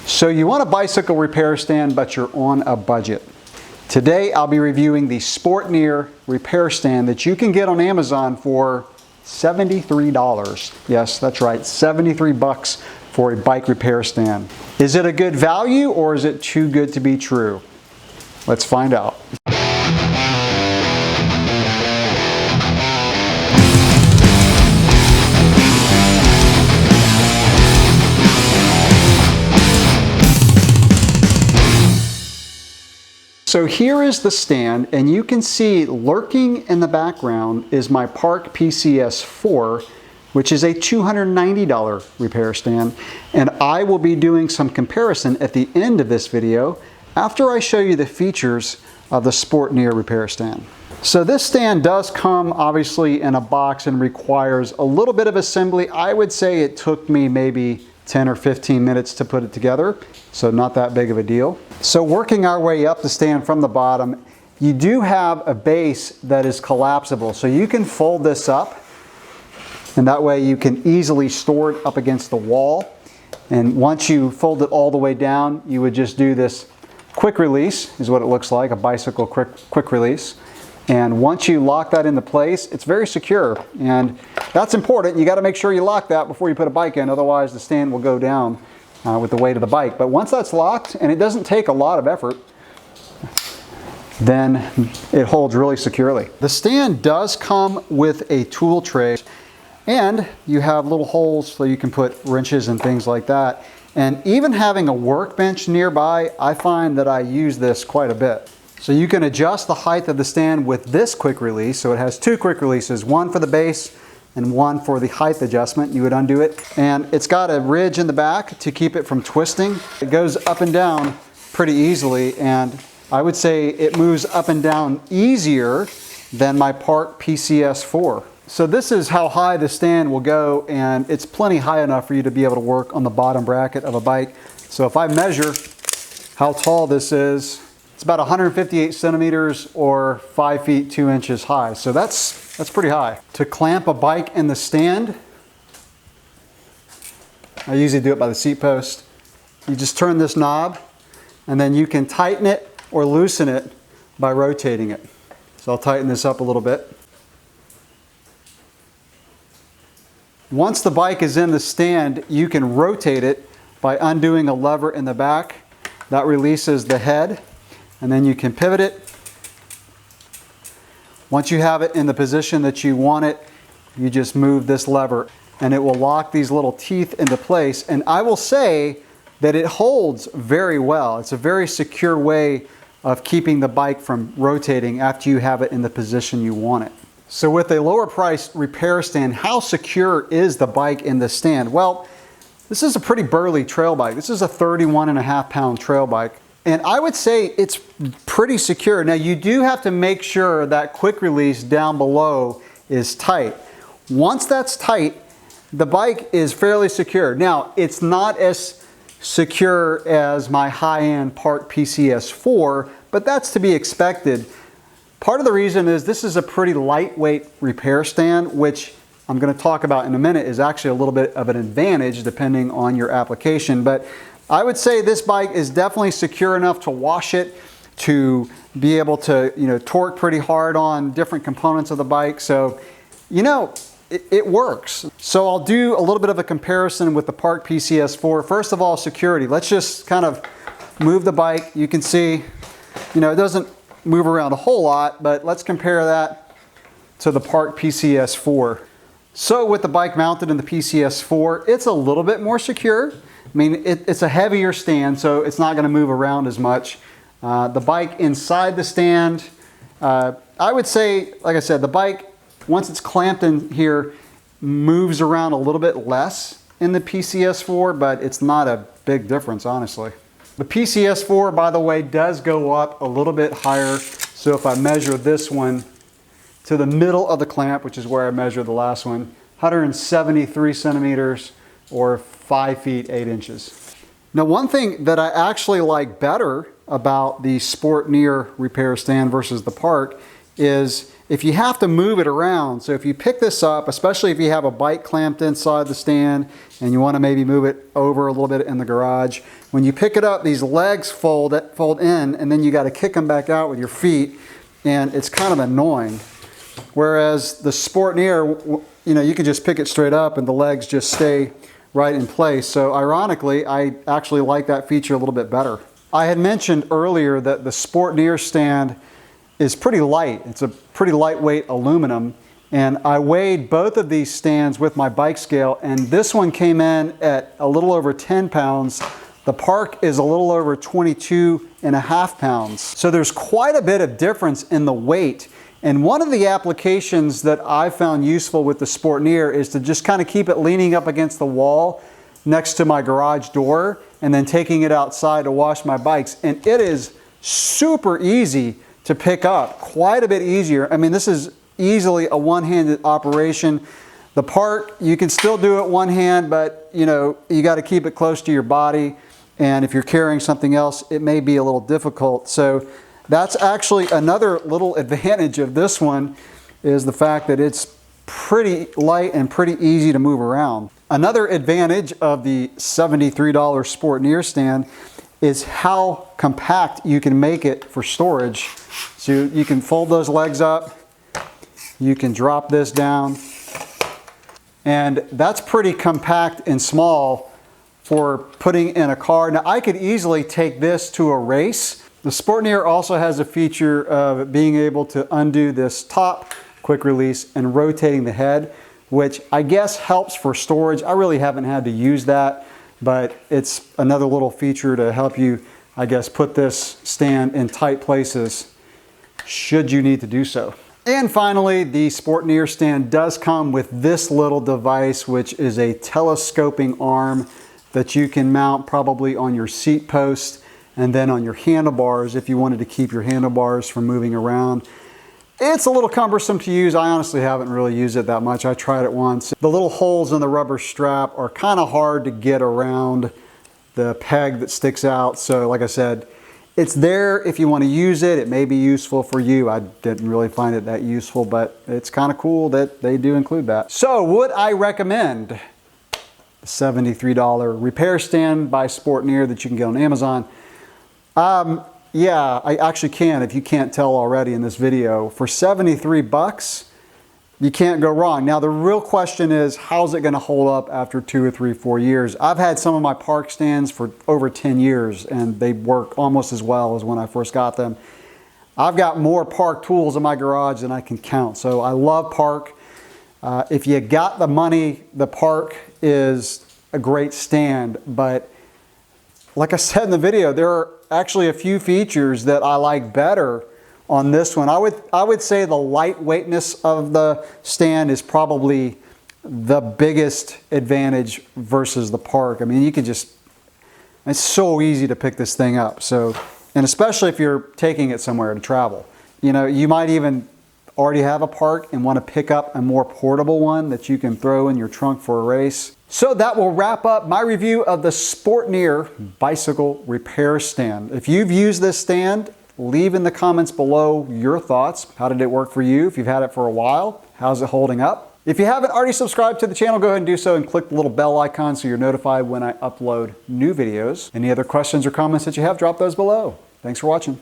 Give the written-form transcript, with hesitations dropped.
So you want a bicycle repair stand, but you're on a budget. Today I'll be reviewing the Sportneer repair stand that you can get on Amazon for $73. Yes, that's right, 73 bucks for a bike repair stand. Is it a good value or is it too good to be true? Let's find out. So here is the stand, and you can see lurking in the background is my Park PCS4, which is a $290 repair stand. And I will be doing some comparison at the end of this video after I show you the features of the Sportneer repair stand. So this stand does come obviously in a box and requires a little bit of assembly. I would say it took me maybe 10 or 15 minutes to put it together, so not that big of a deal. So working our way up the stand from the bottom, you do have a base that is collapsible. So you can fold this up, and that way you can easily store it up against the wall. And once you fold it all the way down, you would just do this quick release, is what it looks like, a bicycle quick release. And once you lock that into place, it's very secure. And that's important. You got to make sure you lock that before you put a bike in, otherwise the stand will go down with the weight of the bike. But once that's locked, and it doesn't take a lot of effort, then it holds really securely. The stand does come with a tool tray, and you have little holes so you can put wrenches and things like that. And even having a workbench nearby, I find that I use this quite a bit. So you can adjust the height of the stand with this quick release. So it has two quick releases, one for the base and one for the height adjustment. You would undo it. And it's got a ridge in the back to keep it from twisting. It goes up and down pretty easily, and I would say it moves up and down easier than my Park PCS4. So this is how high the stand will go, and it's plenty high enough for you to be able to work on the bottom bracket of a bike. So if I measure how tall this is, it's about 158 centimeters or 5 feet 2 inches high. So that's pretty high. To clamp a bike in the stand, I usually do it by the seat post. You just turn this knob, and then you can tighten it or loosen it by rotating it. So I'll tighten this up a little bit. Once the bike is in the stand, you can rotate it by undoing a lever in the back. That releases the head. And then you can pivot it. Once you have it in the position that you want it, you just move this lever and it will lock these little teeth into place. And I will say that it holds very well. It's a very secure way of keeping the bike from rotating after you have it in the position you want it. So with a lower priced repair stand, how secure is the bike in the stand? Well, this is a pretty burly trail bike. This is a 31.5 pound trail bike. And I would say it's pretty secure. Now you do have to make sure that quick release down below is tight. Once that's tight, the bike is fairly secure. Now it's not as secure as my high-end Park PCS4, but that's to be expected. Part of the reason is this is a pretty lightweight repair stand, which I'm going to talk about in a minute is actually a little bit of an advantage depending on your application. But I would say this bike is definitely secure enough to wash it, to be able to, torque pretty hard on different components of the bike. So, it works. So I'll do a little bit of a comparison with the Park PCS4. First of all, security. Let's just kind of move the bike. You can see, it doesn't move around a whole lot, but let's compare that to the Park PCS4. So with the bike mounted in the PCS4, it's a little bit more secure. I mean, it's a heavier stand, so it's not going to move around as much. The bike inside the stand, I would say, like I said, the bike, once it's clamped in here, moves around a little bit less in the PCS4, but it's not a big difference, honestly. The PCS4, by the way, does go up a little bit higher. So if I measure this one to the middle of the clamp, which is where I measured the last one, 173 centimeters or 5 feet 8 inches. Now, one thing that I actually like better about the Sportneer repair stand versus the Park is if you have to move it around. So if you pick this up, especially if you have a bike clamped inside the stand and you want to maybe move it over a little bit in the garage, when you pick it up, these legs fold in, and then you got to kick them back out with your feet, and it's kind of annoying. Whereas the Sportneer, you know, you can just pick it straight up and the legs just stay right in place. So ironically, I actually like that feature a little bit better. I had mentioned earlier that the Sportneer stand is pretty light. It's a pretty lightweight aluminum, and I weighed both of these stands with my bike scale, and this one came in at a little over 10 pounds. The Park is a little over 22.5 pounds. So there's quite a bit of difference in the weight. And one of the applications that I found useful with the Sportneer is to just kind of keep it leaning up against the wall next to my garage door and then taking it outside to wash my bikes. And it is super easy to pick up, quite a bit easier. I mean, this is easily a one-handed operation. The Park, you can still do it one hand, but you know, you got to keep it close to your body. And if you're carrying something else, it may be a little difficult. So that's actually another little advantage of this one, is the fact that it's pretty light and pretty easy to move around. Another advantage of the $73 Sportneer stand is how compact you can make it for storage. So you can fold those legs up, you can drop this down, and that's pretty compact and small for putting in a car. Now I could easily take this to a race. The Sportneer also has a feature of being able to undo this top, quick release, and rotating the head, which I guess helps for storage. I really haven't had to use that, but it's another little feature to help you, I guess, put this stand in tight places should you need to do so. And finally, the Sportneer stand does come with this little device, which is a telescoping arm that you can mount probably on your seat post and then on your handlebars if you wanted to keep your handlebars from moving around. It's a little cumbersome to use. I honestly haven't really used it that much. I tried it once. The little holes in the rubber strap are kind of hard to get around the peg that sticks out. So like I said, it's there if you want to use it. It may be useful for you. I didn't really find it that useful, but it's kind of cool that they do include that. So would I recommend the $73 repair stand by Sportneer that you can get on Amazon? Yeah, I actually can, if you can't tell already in this video. For 73 bucks, you can't go wrong. Now the real question is, how's it gonna hold up after 2 or 3, 4 years? I've had some of my Park stands for over 10 years and they work almost as well as when I first got them. I've got more Park tools in my garage than I can count, so I love Park. If you got the money, the Park is a great stand, but like I said in the video, there are actually a few features that I like better on this one. I would say the lightweightness of the stand is probably the biggest advantage versus the Park. I mean, you can just, it's so easy to pick this thing up. So, and especially if you're taking it somewhere to travel. You know, you might even already have a Park and want to pick up a more portable one that you can throw in your trunk for a race. So that will wrap up my review of the Sportneer bicycle repair stand. If you've used this stand, leave in the comments below your thoughts. How did it work for you? If you've had it for a while, how's it holding up? If you haven't already subscribed to the channel, go ahead and do so and click the little bell icon so you're notified when I upload new videos. Any other questions or comments that you have, drop those below. Thanks for watching.